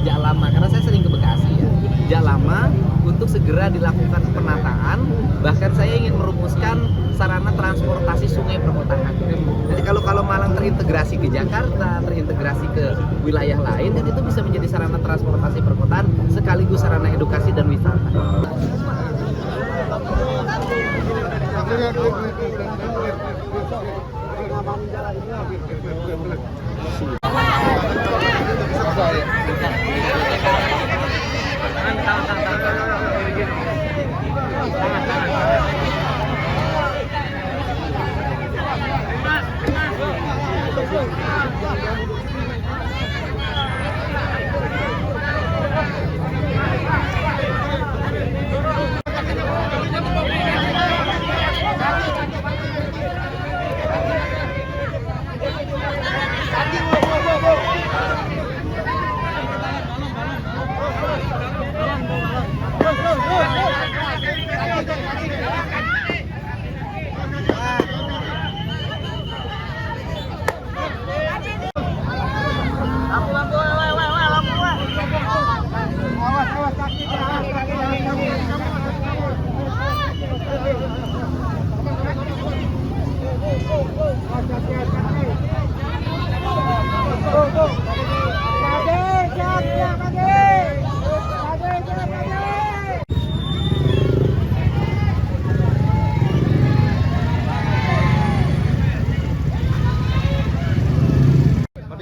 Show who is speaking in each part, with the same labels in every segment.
Speaker 1: sejak lama, karena saya sering ke Bekasi ya, sejak lama untuk segera dilakukan penataan. Bahkan saya ingin merumuskan sarana transportasi sungai perkotaan. Jadi kalau Malang terintegrasi ke Jakarta, terintegrasi ke wilayah lain, kan itu bisa menjadi sarana transportasi perkotaan sekaligus sarana edukasi dan wisata.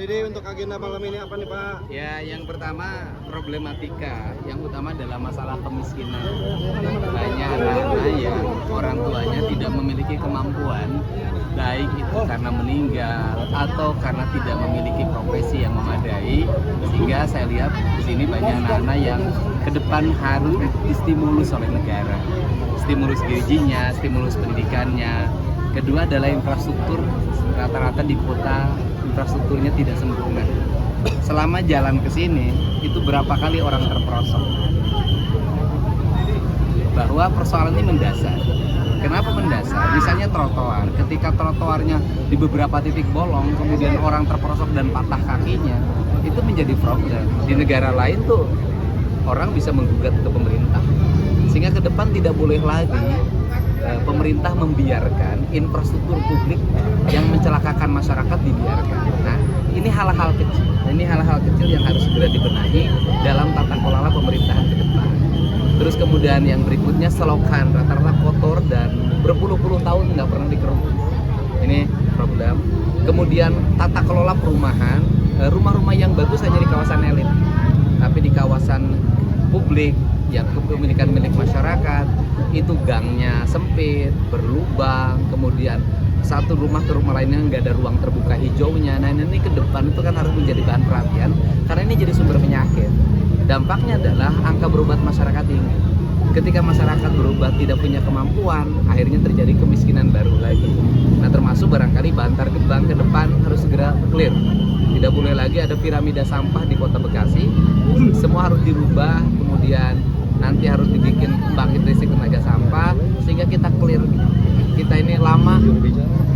Speaker 2: Jadi untuk agenda malam ini apa nih Pak?
Speaker 1: Ya, yang pertama problematika yang utama adalah masalah kemiskinan. Banyak anak-anak yang orang tuanya tidak memiliki kemampuan, baik itu karena meninggal atau karena tidak memiliki profesi yang memadai, sehingga saya lihat di sini banyak anak-anak yang ke depan harus distimulus oleh negara. Stimulus gajinya, stimulus pendidikannya. Kedua adalah infrastruktur, rata-rata di kota infrastrukturnya tidak sempurna. Selama jalan ke sini, itu berapa kali orang terperosok. Bahwa persoalan ini mendasar. Kenapa mendasar? Misalnya trotoar. Ketika trotoarnya di beberapa titik bolong, kemudian orang terperosok dan patah kakinya, itu menjadi problem. Di negara lain tuh orang bisa menggugat ke pemerintah. Sehingga ke depan tidak boleh lagi pemerintah membiarkan infrastruktur publik yang mencelakakan masyarakat dibiarkan. Nah, ini hal-hal kecil. Ini hal-hal kecil yang harus segera dibenahi dalam tata kelola pemerintahan ke depan. Terus kemudian yang berikutnya selokan rata-rata kotor dan berpuluh-puluh tahun nggak pernah dikeruk. Ini problem. Kemudian tata kelola perumahan, rumah-rumah yang bagus hanya di kawasan elit, tapi di kawasan publik yang kepemilikan milik masyarakat itu gangnya sempit, berlubang, kemudian satu rumah ke rumah lainnya nggak ada ruang terbuka hijaunya. Nah, ini ke depan itu kan harus menjadi bahan perhatian karena ini jadi sumber penyakit. Dampaknya adalah angka berobat masyarakat tinggi. Ketika masyarakat berobat tidak punya kemampuan, akhirnya terjadi kemiskinan baru lagi. Nah, termasuk barangkali Bantar Gebang ke depan harus segera clear. Tidak boleh lagi ada piramida sampah di Kota Bekasi. Semua harus dirubah, kemudian nanti harus dibikin pembangkit listrik tenaga sampah sehingga kita clear. Kita ini lama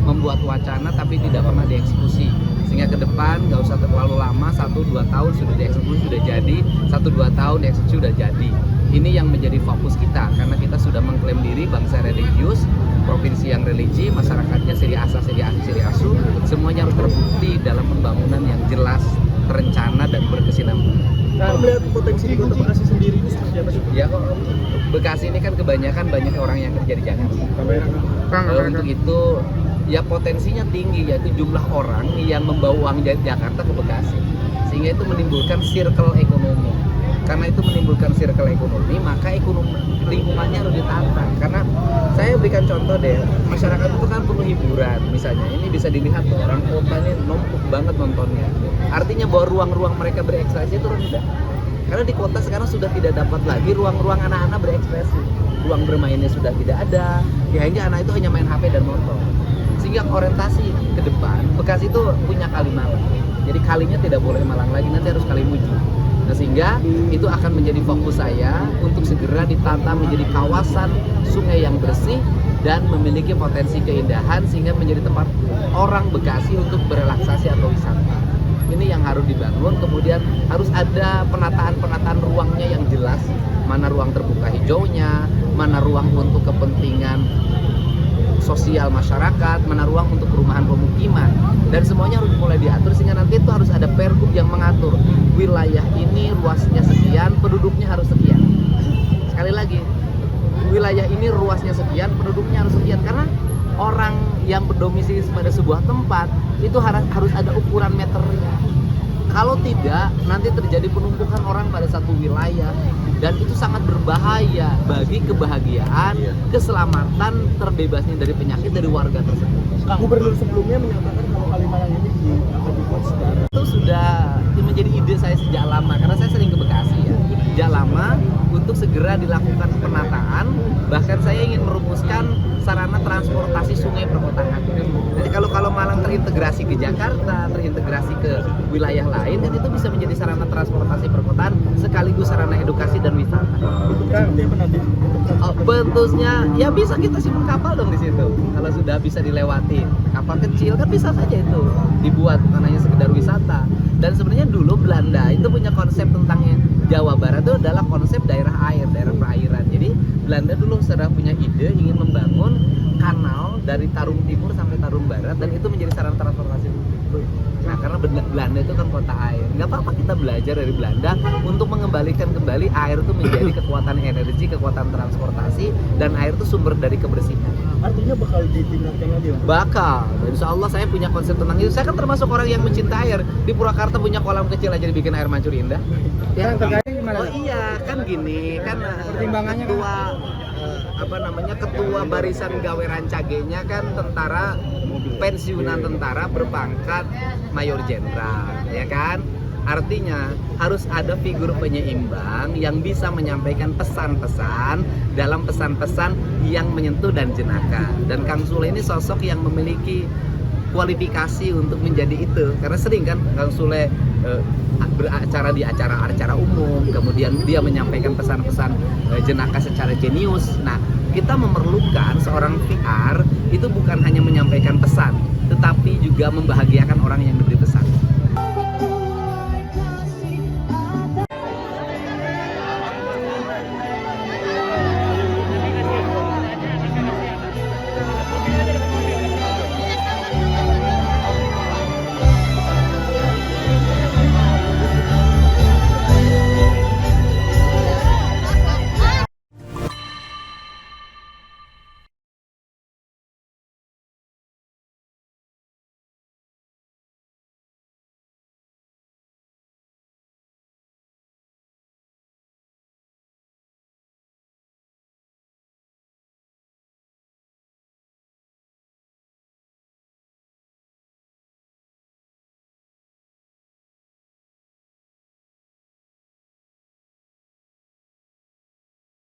Speaker 1: membuat wacana tapi tidak pernah dieksekusi, sehingga ke depan nggak usah terlalu lama, 1-2 tahun sudah dieksekusi sudah jadi, 1-2 tahun dieksekusi sudah jadi. Ini yang menjadi fokus kita karena kita sudah mengklaim diri bangsa religius, provinsi yang religi, masyarakatnya siri asa, siri asu, semuanya harus terbukti dalam pembangunan yang jelas, terencana dan berkesinambungan.
Speaker 2: Nah, melihat potensi di Kota Bekasi sendiri ini seperti apa sih?
Speaker 1: Ya, kok Bekasi ini kan kebanyakan banyak orang yang kerja di Jakarta. Untuk itu ya potensinya tinggi, yaitu jumlah orang yang membawa uang dari Jakarta ke Bekasi, sehingga itu menimbulkan circle ekonomi. Karena itu menimbulkan circle ekonomi, maka ekonomi lingkungannya harus ditata. Karena saya berikan contoh deh, masyarakat itu kan perlu hiburan. Misalnya ini bisa dilihat tuh, orang kota ini numpuk banget nontonnya. Artinya bahwa ruang-ruang mereka berekspresi itu rendah. Karena di kota sekarang sudah tidak dapat lagi ruang-ruang anak-anak berekspresi. Ruang bermainnya sudah tidak ada, sehingga anak itu hanya main HP dan motor. Sehingga orientasi ke depan, Bekasi itu punya kali Malang. Jadi kalinya tidak boleh Malang lagi, nanti harus Kalimuju. Nah, sehingga itu akan menjadi fokus saya untuk segera ditata menjadi kawasan sungai yang bersih dan memiliki potensi keindahan sehingga menjadi tempat orang Bekasi untuk berelaksasi atau wisata. ini yang harus dibangun. Kemudian harus ada penataan ruangnya yang jelas, mana ruang terbuka hijaunya, mana ruang untuk kepentingan sosial masyarakat, mana ruang untuk perumahan pemukiman, dan semuanya harus mulai diatur sehingga nanti itu harus ada pergub yang mengatur wilayah ini luasnya sekian, penduduknya harus sekian. Sekali lagi, wilayah ini ruasnya sekian, penduduknya harus sekian, karena orang yang berdomisili pada sebuah tempat itu harus ada ukuran meternya. Kalau tidak, nanti terjadi penumpukan orang pada satu wilayah, dan itu sangat berbahaya bagi kebahagiaan, keselamatan, terbebasnya dari penyakit dari warga tersebut.
Speaker 2: Gubernur sebelumnya menyatakan kalau Kalimalang ini akan dibuat secara
Speaker 1: Itu sudah menjadi ide saya sejak lama, karena saya sering ke Bekasi ya. Sejak lama untuk segera dilakukan penataan, bahkan saya ingin merumuskan sarana transportasi sungai perkotaan. Jadi kalau Malang terintegrasi ke Jakarta, terintegrasi ke wilayah lain, dan itu bisa menjadi sarana transportasi perkotaan sekaligus sarana edukasi dan wisata. Bentuknya ya bisa kita simpan kapal dong di situ. Kalau sudah bisa dilewati kapal kecil kan bisa saja itu dibuat, bukan hanya sekedar wisata. Dan sebenarnya dulu Belanda itu punya konsep tentang Jawa Barat itu adalah konsep daerah air, daerah perairan. Jadi Belanda dulu sudah punya ide ingin membangun kanal dari Tarum Timur sampai Tarum Barat, dan itu menjadi sarana transportasi publik. Nah, karena Belanda itu kan kota air, nggak apa-apa kita belajar dari Belanda untuk mengembalikan kembali air itu menjadi kekuatan energi, kekuatan transportasi, dan air itu sumber dari kebersihan.
Speaker 2: artinya bakal ditingkatkan lagi ya?
Speaker 1: Bakal, insya Allah saya punya konsep tentang itu. Saya kan termasuk orang yang mencinta air. Di Purwakarta punya kolam kecil aja dibikin air mancur indah.
Speaker 2: Yang terkait gimana?
Speaker 1: Oh iya, kan gini, kan
Speaker 2: Pertimbangannya
Speaker 1: ketua ketua barisan gawe rancagenya kan tentara pensiunan tentara berpangkat mayor jenderal, ya kan? Artinya harus ada figur penyeimbang yang bisa menyampaikan pesan-pesan dalam pesan-pesan yang menyentuh dan jenaka. Dan Kang Sule ini sosok yang memiliki kualifikasi untuk menjadi itu, karena sering kan Kang Sule beracara di acara-acara umum, kemudian dia menyampaikan pesan-pesan jenaka secara jenius. Nah, kita memerlukan seorang PR itu bukan hanya menyampaikan pesan, tetapi juga membahagiakan orang yang diberi pesan.